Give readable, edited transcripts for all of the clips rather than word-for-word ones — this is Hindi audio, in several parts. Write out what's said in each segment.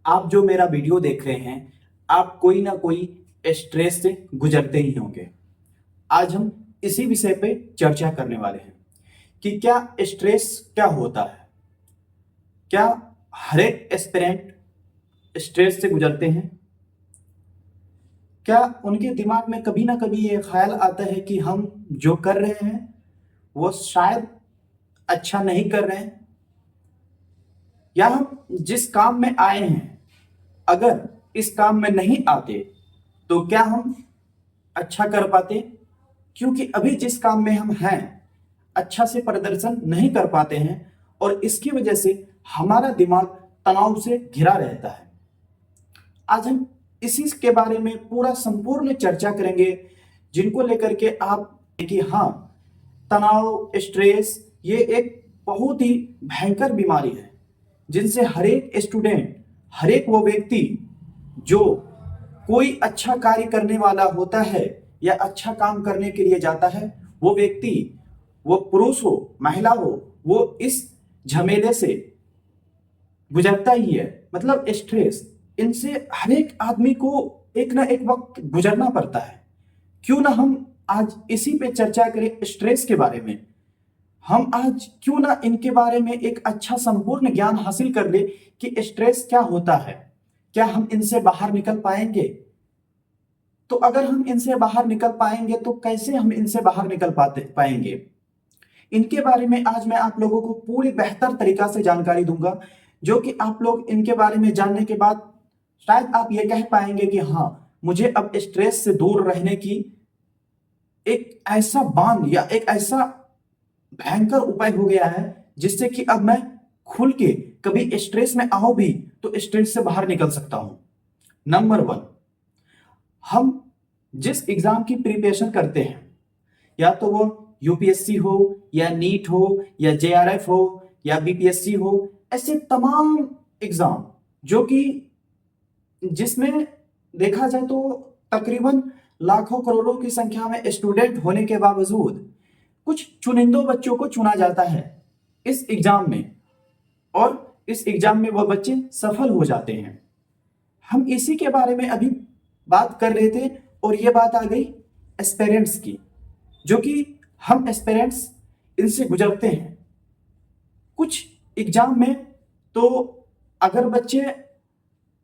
आप जो मेरा वीडियो देख रहे हैं, आप कोई ना कोई स्ट्रेस से गुजरते ही होंगे। आज हम इसी विषय पे चर्चा करने वाले हैं कि क्या स्ट्रेस क्या होता है। क्या हर एक एस्पिरेंट स्ट्रेस से गुजरते हैं? क्या उनके दिमाग में कभी ना कभी ये ख्याल आता है कि हम जो कर रहे हैं वो शायद अच्छा नहीं कर रहे हैं, या हम जिस काम में आए हैं अगर इस काम में नहीं आते तो क्या हम अच्छा कर पाते? क्योंकि अभी जिस काम में हम हैं अच्छा से प्रदर्शन नहीं कर पाते हैं और इसकी वजह से हमारा दिमाग तनाव से घिरा रहता है। आज हम इसी के बारे में पूरा संपूर्ण चर्चा करेंगे, जिनको लेकर के आप कि हाँ, तनाव, स्ट्रेस ये एक बहुत ही भयंकर बीमारी है जिनसे हर एक स्टूडेंट, हर एक वो व्यक्ति जो कोई अच्छा कार्य करने वाला होता है या अच्छा काम करने के लिए जाता है, वो व्यक्ति, वो पुरुष हो महिला हो, वो इस झमेले से गुजरता ही है। मतलब स्ट्रेस, इनसे हर एक आदमी को एक ना एक वक्त गुजरना पड़ता है। क्यों ना हम आज इसी पे चर्चा करें, स्ट्रेस के बारे में। हम आज क्यों ना इनके बारे में एक अच्छा संपूर्ण ज्ञान हासिल कर ले कि स्ट्रेस क्या होता है, क्या हम इनसे बाहर निकल पाएंगे। तो अगर हम इनसे बाहर निकल पाएंगे तो कैसे हम इनसे बाहर निकल पाएंगे, इनके बारे में आज मैं आप लोगों को पूरी बेहतर तरीका से जानकारी दूंगा, जो कि आप लोग इनके बारे में जानने के बाद शायद आप ये कह पाएंगे कि हाँ, मुझे अब स्ट्रेस से दूर रहने की एक ऐसा बांध या एक ऐसा भयंकर उपाय हो गया है जिससे कि अब मैं खुल के कभी स्ट्रेस में आओ भी तो स्ट्रेस से बाहर निकल सकता हूं। नंबर 1, हम जिस एग्जाम की प्रिपरेशन करते हैं, या तो वो यूपीएससी हो या नीट हो या जेआरएफ हो या बीपीएससी हो, ऐसे तमाम एग्जाम जो कि जिसमें देखा जाए तो तकरीबन लाखों करोड़ों की संख्या में स्टूडेंट होने के बावजूद कुछ चुनिंदों बच्चों को चुना जाता है इस एग्जाम में, और इस एग्जाम में वह बच्चे सफल हो जाते हैं। हम इसी के बारे में अभी बात कर रहे थे और यह बात आ गई एस्पिरेंट्स की, जो कि हम एस्पिरेंट्स इनसे गुजरते हैं। कुछ एग्जाम में तो अगर बच्चे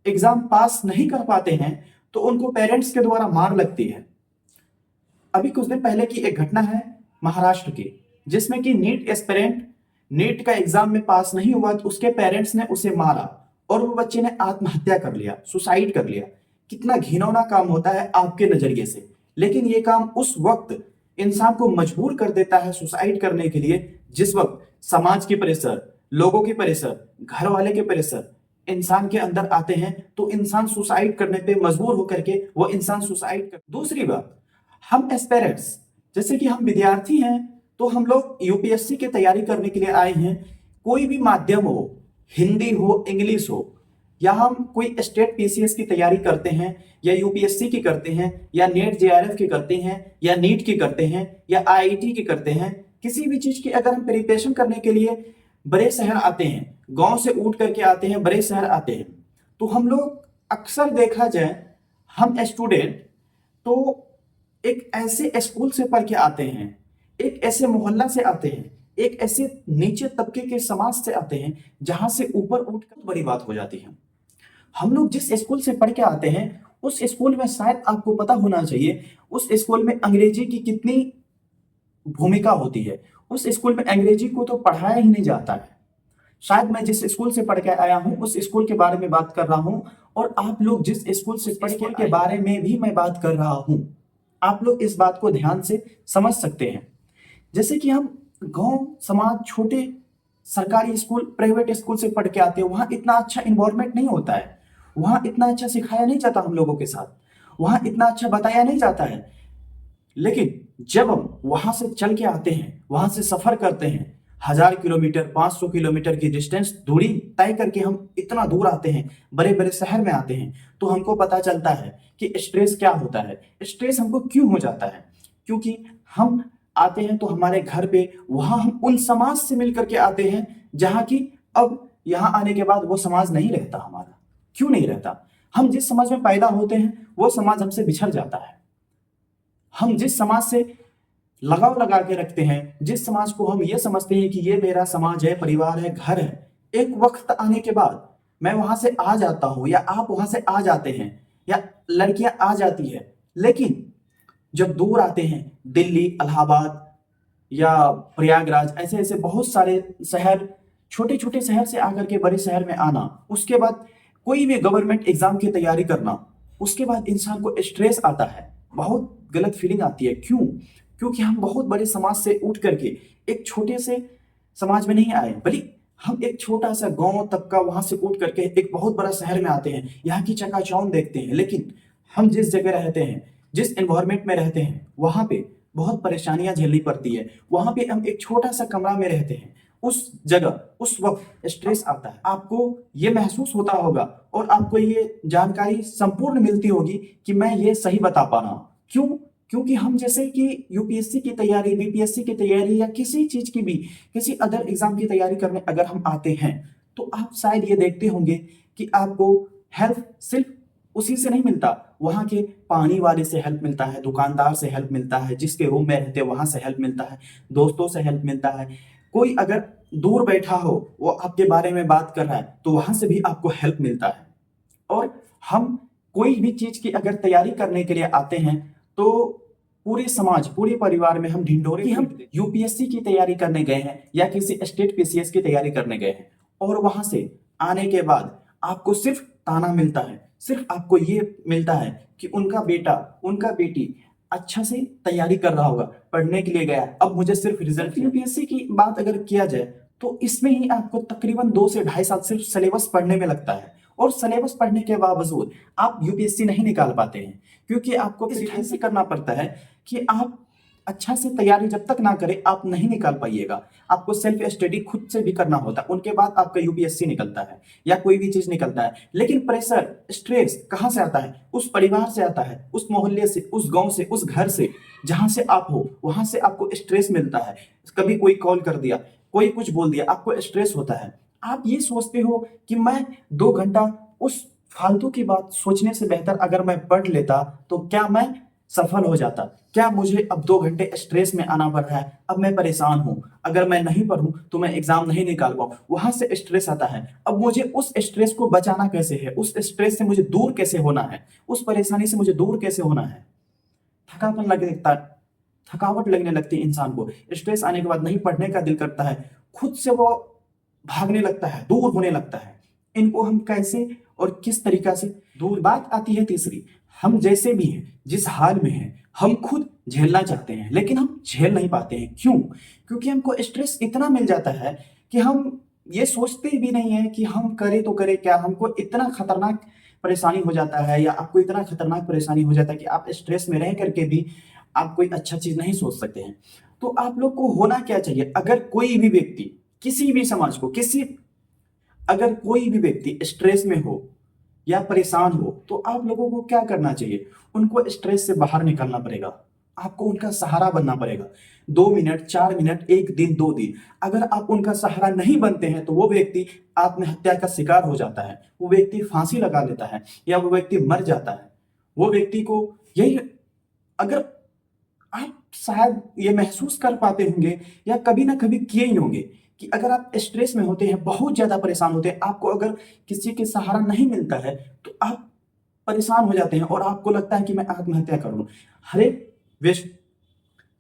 एग्जाम पास नहीं कर पाते हैं तो उनको पेरेंट्स के द्वारा मार लगती है। अभी कुछ दिन पहले की एक घटना है महाराष्ट्र की, जिसमें कि नीट एस्पिरेंट नीट का एग्जाम में पास नहीं हुआ तो उसके पेरेंट्स ने उसे मारा और वो बच्चे ने आत्महत्या कर लिया, सुसाइड कर लिया। कितना घिनौना काम होता है आपके नजरिए से, लेकिन ये काम उस वक्त इंसान को मजबूर कर देता है सुसाइड करने के लिए जिस वक्त समाज की प्रेशर, लोगों की प्रेशर, घर वाले के प्रेशर इंसान के अंदर आते हैं तो इंसान सुसाइड करने पे मजबूर होकर के वो इंसान सुसाइड कर। दूसरी बात, हम एस्पिरेंट्स जैसे कि हम विद्यार्थी हैं तो हम लोग यूपीएससी की तैयारी करने के लिए आए हैं। कोई भी माध्यम हो, हिंदी हो, इंग्लिश हो, या हम कोई स्टेट पीसीएस की तैयारी करते हैं या यूपीएससी की करते हैं या नेट जेआरएफ की करते हैं या नीट की करते हैं या आईआईटी की करते हैं, किसी भी चीज की अगर हम प्रिपरेशन करने के लिए बड़े शहर आते हैं, गांव से उठ करके आते हैं, बड़े शहर आते हैं, तो हम लोग अक्सर देखा जाए हम स्टूडेंट तो एक ऐसे स्कूल से पढ़ के आते हैं, एक ऐसे मोहल्ला से आते हैं, एक ऐसे नीचे तबके के समाज से आते हैं जहां से ऊपर उठकर बड़ी बात हो जाती है। हम लोग जिस स्कूल से पढ़ के आते हैं उस स्कूल में शायद आपको पता होना चाहिए उस स्कूल में अंग्रेजी की कितनी भूमिका होती है। उस स्कूल में अंग्रेजी को तो पढ़ाया ही नहीं जाता है। शायद मैं जिस स्कूल से पढ़ के आया हूं उस स्कूल के बारे में बात कर रहा हूं, और आप लोग जिस स्कूल से पढ़ के बारे में भी मैं बात कर रहा हूं। आप लोग इस बात को ध्यान से समझ सकते हैं। जैसे कि हम गांव समाज, छोटे सरकारी स्कूल, प्राइवेट स्कूल से पढ़ के आते हैं, वहां इतना अच्छा इन्वायरमेंट नहीं होता है, वहां इतना अच्छा सिखाया नहीं जाता हम लोगों के साथ, वहां इतना अच्छा बताया नहीं जाता है। लेकिन जब हम वहां से चल के आते हैं, वहां से सफर करते हैं, 1000 किलोमीटर, 500 किलोमीटर की डिस्टेंस दूरी तय करके हम इतना दूर आते हैं, बड़े बड़े शहर में आते हैं, तो हमको पता चलता है कि स्ट्रेस क्या होता है। स्ट्रेस हमको क्यों हो जाता है? क्योंकि हम आते हैं तो हमारे घर पे, वहां हम उन समाज से मिल करके आते हैं जहां की अब यहां आने के बाद वो समाज नहीं रहता हमारा। क्यों नहीं रहता? हम जिस समाज में पैदा होते हैं वो समाज हमसे बिछड़ जाता है। हम जिस समाज से लगाव लगा के रखते हैं, जिस समाज को हम ये समझते हैं कि ये मेरा समाज है, परिवार है, घर है, एक वक्त आने के बाद मैं वहां से आ जाता हूं या आप वहां से आ जाते हैं या लड़कियां आ जाती है, लेकिन जब दूर आते हैं, दिल्ली, इलाहाबाद या प्रयागराज, ऐसे ऐसे बहुत सारे शहर, छोटे छोटे शहर से आकर के बड़े शहर में आना, उसके बाद कोई भी गवर्नमेंट एग्जाम की तैयारी करना, उसके बाद इंसान को स्ट्रेस आता है, बहुत गलत फीलिंग आती है। क्यों? क्योंकि हम बहुत बड़े समाज से उठ करके एक छोटे से समाज में नहीं आए, बल्कि हम एक छोटा सा गांव तक का वहां से उठ करके एक बहुत बड़ा शहर में आते हैं, यहाँ की चकाचौंध देखते हैं, लेकिन हम जिस जगह रहते हैं, जिस एनवायरमेंट में रहते हैं, वहां पे बहुत परेशानियां झेलनी पड़ती है। वहां पे हम एक छोटा सा कमरा में रहते हैं, उस जगह उस वक्त स्ट्रेस आता है, आपको ये महसूस होता होगा और आपको ये जानकारी संपूर्ण मिलती होगी कि मैं ये सही बता पा रहा हूं। क्यों? क्योंकि हम जैसे कि यूपीएससी की तैयारी, बीपीएससी की तैयारी या किसी चीज की भी, किसी अदर एग्जाम की तैयारी करने अगर हम आते हैं, तो आप शायद ये देखते होंगे कि आपको हेल्प सिर्फ उसी से नहीं मिलता, वहां के पानी वाले से हेल्प मिलता है, दुकानदार से हेल्प मिलता है, जिसके रूम में रहते हैं वहां से हेल्प मिलता है, दोस्तों से हेल्प मिलता है, कोई अगर दूर बैठा हो वो आपके बारे में बात कर रहा है तो वहां से भी आपको हेल्प मिलता है। और हम कोई भी चीज की अगर तैयारी करने के लिए आते हैं तो पूरे समाज, पूरे परिवार में हम ढिंढोरे कि हम यूपीएससी की तैयारी करने गए हैं या किसी स्टेट पीसीएस की तैयारी करने गए हैं, और वहां से आने के बाद आपको सिर्फ ताना मिलता है, सिर्फ आपको ये मिलता है कि उनका बेटा, उनका बेटी अच्छा से तैयारी कर रहा होगा, पढ़ने के लिए गया, अब मुझे सिर्फ रिजल्ट। यूपीएससी की बात अगर किया जाए तो इसमें ही आपको तकरीबन 2 से 2.5 साल सिर्फ सिलेबस पढ़ने में लगता है, और सिलेबस पढ़ने के बावजूद आप यूपीएससी नहीं निकाल पाते हैं, क्योंकि आपको इस ढंग से करना पड़ता है कि आप अच्छा से तैयारी जब तक ना करें आप नहीं निकाल पाइएगा। आपको सेल्फ स्टडी खुद से भी करना होता है, उनके बाद आपका यूपीएससी निकलता है या कोई भी चीज निकलता है। लेकिन प्रेशर, स्ट्रेस कहां से आता है? उस परिवार से आता है, उस मोहल्ले से, उस गांव से, उस घर से जहां से आप हो, वहां से आपको स्ट्रेस मिलता है। कभी कोई कॉल कर दिया, कोई कुछ बोल दिया, आपको स्ट्रेस होता है। आप ये सोचते हो कि मैं 2 घंटा उस फालतू की बात सोचने से बेहतर अगर मैं पढ़ लेता तो क्या मैं सफल हो जाता? क्या मुझे अब 2 घंटे स्ट्रेस में आना पड़ रहा है? अब मैं परेशान हूं, अगर मैं नहीं पढ़ूं तो मैं एग्जाम नहीं निकाल पाऊं, वहां से स्ट्रेस आता है। अब मुझे उस स्ट्रेस को बचाना कैसे है? उस स्ट्रेस से मुझे दूर कैसे होना है? उस परेशानी से मुझे दूर कैसे होना है? थकापन लगता, थकावट लगने लगती है इंसान को। स्ट्रेस आने के बाद नहीं पढ़ने का दिल करता है, खुद से वो भागने लगता है, दूर होने लगता है। इनको हम कैसे और किस तरीका से दूर? बात आती है तीसरी, हम जैसे भी हैं, जिस हाल में हैं, हम खुद झेलना चाहते हैं लेकिन हम झेल नहीं पाते हैं। क्यों? क्योंकि हमको स्ट्रेस इतना मिल जाता है कि हम ये सोचते भी नहीं है कि हम करें तो करें क्या। हमको इतना खतरनाक परेशानी हो जाता है या आपको इतना खतरनाक परेशानी हो जाता है कि आप स्ट्रेस में रह करके भी आप कोई अच्छा चीज नहीं सोच सकते हैं। तो आप लोग को होना क्या चाहिए? अगर कोई भी व्यक्ति, किसी भी समाज को, किसी, अगर कोई भी व्यक्ति स्ट्रेस में हो या परेशान हो तो आप लोगों को क्या करना चाहिए? उनको स्ट्रेस से बाहर निकालना पड़ेगा, आपको उनका सहारा बनना पड़ेगा। 2 मिनट, 4 मिनट, 1 दिन, 2 दिन, अगर आप उनका सहारा नहीं बनते हैं तो वो व्यक्ति आत्महत्या का शिकार हो जाता है, वो व्यक्ति फांसी लगा लेता है या वो व्यक्ति मर जाता है। वो व्यक्ति को यही, अगर आप शायद ये महसूस कर पाते होंगे या कभी ना कभी किए ही होंगे कि अगर आप स्ट्रेस में होते हैं, बहुत ज्यादा परेशान होते हैं, आपको अगर किसी के सहारा नहीं मिलता है तो आप परेशान हो जाते हैं और आपको लगता है कि मैं आत्महत्या कर लूं। हर एक व्यक्ति,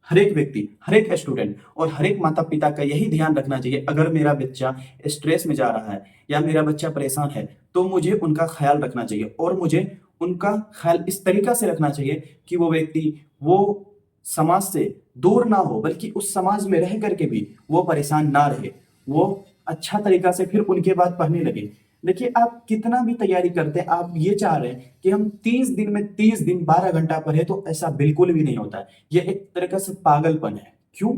हर एक व्यक्ति, हर एक स्टूडेंट और हर एक माता पिता का यही ध्यान रखना चाहिए, अगर मेरा बच्चा स्ट्रेस में जा रहा है या मेरा बच्चा परेशान है तो मुझे उनका ख्याल रखना चाहिए, और मुझे उनका ख्याल इस तरीका से रखना चाहिए कि वो व्यक्ति वो समाज से दूर ना हो, बल्कि उस समाज में रह करके भी वो परेशान ना रहे, वो अच्छा तरीका से फिर उनके बाद पढ़ने लगे। देखिए, आप कितना भी तैयारी करते हैं, आप ये चाह रहे हैं कि हम 30 दिन में 30 दिन 12 घंटा पढ़े, तो ऐसा बिल्कुल भी नहीं होता है। ये एक तरीका से पागलपन है। क्यों?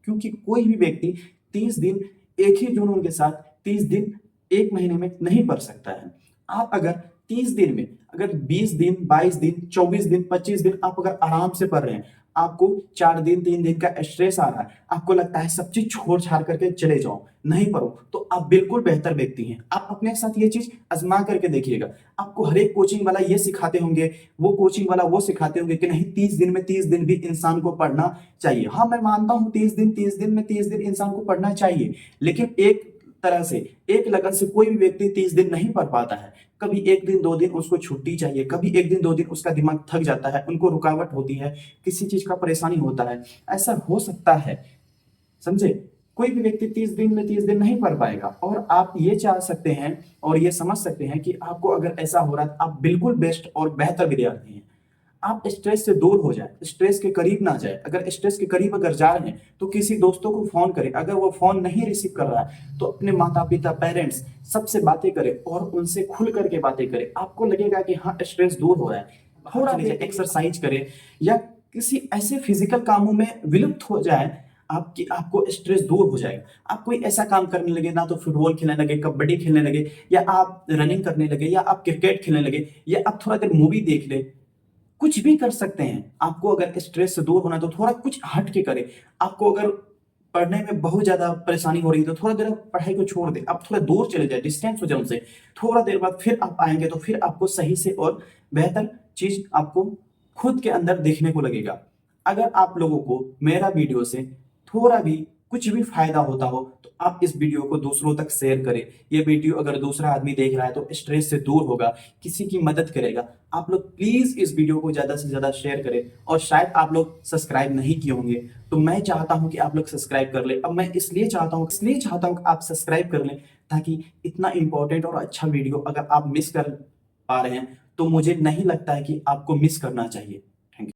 क्योंकि कोई भी व्यक्ति 30 दिन एक ही जुनून के साथ 30 दिन एक महीने में नहीं पढ़ सकता है। आप अगर 30 दिन में अगर 20 दिन, 22 दिन, 24 दिन, 25 दिन आप अगर आराम से पढ़ रहे हैं, आपको 4 दिन 3 दिन का स्ट्रेस आ रहा है, आपको लगता है सब चीज छोड़ छाड़ करके चले जाओ, नहीं पढ़ो, तो आप बिल्कुल बेहतर व्यक्ति हैं। आप अपने साथ ये चीज आजमा करके देखिएगा। आपको हर एक कोचिंग वाला ये सिखाते होंगे, वो कोचिंग वाला वो सिखाते होंगे कि नहीं 30 दिन में 30 दिन भी इंसान को पढ़ना चाहिए। हाँ, मैं मानता हूँ 30 दिन में 30 दिन इंसान को पढ़ना चाहिए, लेकिन एक तरह से, एक लगन से कोई भी व्यक्ति 30 दिन नहीं पढ़ पाता है। कभी 1 दिन 2 दिन उसको छुट्टी चाहिए, कभी 1 दिन 2 दिन उसका दिमाग थक जाता है, उनको रुकावट होती है, किसी चीज का परेशानी होता है, ऐसा हो सकता है, समझे। कोई भी व्यक्ति 30 दिन में 30 दिन नहीं पढ़ पाएगा। और आप ये चाह सकते हैं और ये समझ सकते हैं कि आपको अगर ऐसा हो रहा है तो आप बिल्कुल बेस्ट और बेहतर विद्यार्थी हैं। आप स्ट्रेस से दूर हो जाए, स्ट्रेस के करीब ना जाए। अगर स्ट्रेस के करीब अगर जा रहे हैं तो किसी दोस्तों को फोन करें, अगर वो फोन नहीं रिसीव कर रहा है तो अपने माता पिता पेरेंट्स सबसे बातें करें और उनसे खुल करके बातें करें। आपको लगेगा कि हाँ स्ट्रेस दूर हो रहा है, थोड़ा एक्सरसाइज करें या किसी ऐसे फिजिकल कामों में विलुप्त हो जाए, आपको स्ट्रेस दूर हो जाएगा। आप कोई ऐसा काम करने लगे, ना तो फुटबॉल खेलने लगे, कबड्डी खेलने लगे, या आप रनिंग करने लगे, या आप क्रिकेट खेलने लगे, या आप थोड़ा देर मूवी देख ले, कुछ भी कर सकते हैं। आपको अगर स्ट्रेस से दूर होना है तो थोड़ा कुछ हट के करें। आपको अगर पढ़ने में बहुत ज्यादा परेशानी हो रही है तो थोड़ा देर आप पढ़ाई को छोड़ दें, आप थोड़ा दूर चले जाए, डिस्टेंस हो जाए उनसे। थोड़ा देर बाद फिर आप आएंगे तो फिर आपको सही से और बेहतर चीज आपको खुद के अंदर देखने को लगेगा। अगर आप लोगों को मेरा वीडियो से थोड़ा भी कुछ भी फायदा होता हो तो आप इस वीडियो को दूसरों तक शेयर करें। ये वीडियो अगर दूसरा आदमी देख रहा है तो स्ट्रेस से दूर होगा, किसी की मदद करेगा। आप लोग प्लीज इस वीडियो को ज्यादा से ज्यादा शेयर करें। और शायद आप लोग सब्सक्राइब नहीं किए होंगे तो मैं चाहता हूं कि आप लोग सब्सक्राइब कर ले। अब मैं इसलिए चाहता हूं कि आप सब्सक्राइब कर लें, ताकि इतना इंपॉर्टेंट और अच्छा वीडियो अगर आप मिस कर पा रहे हैं तो मुझे नहीं लगता है कि आपको मिस करना चाहिए।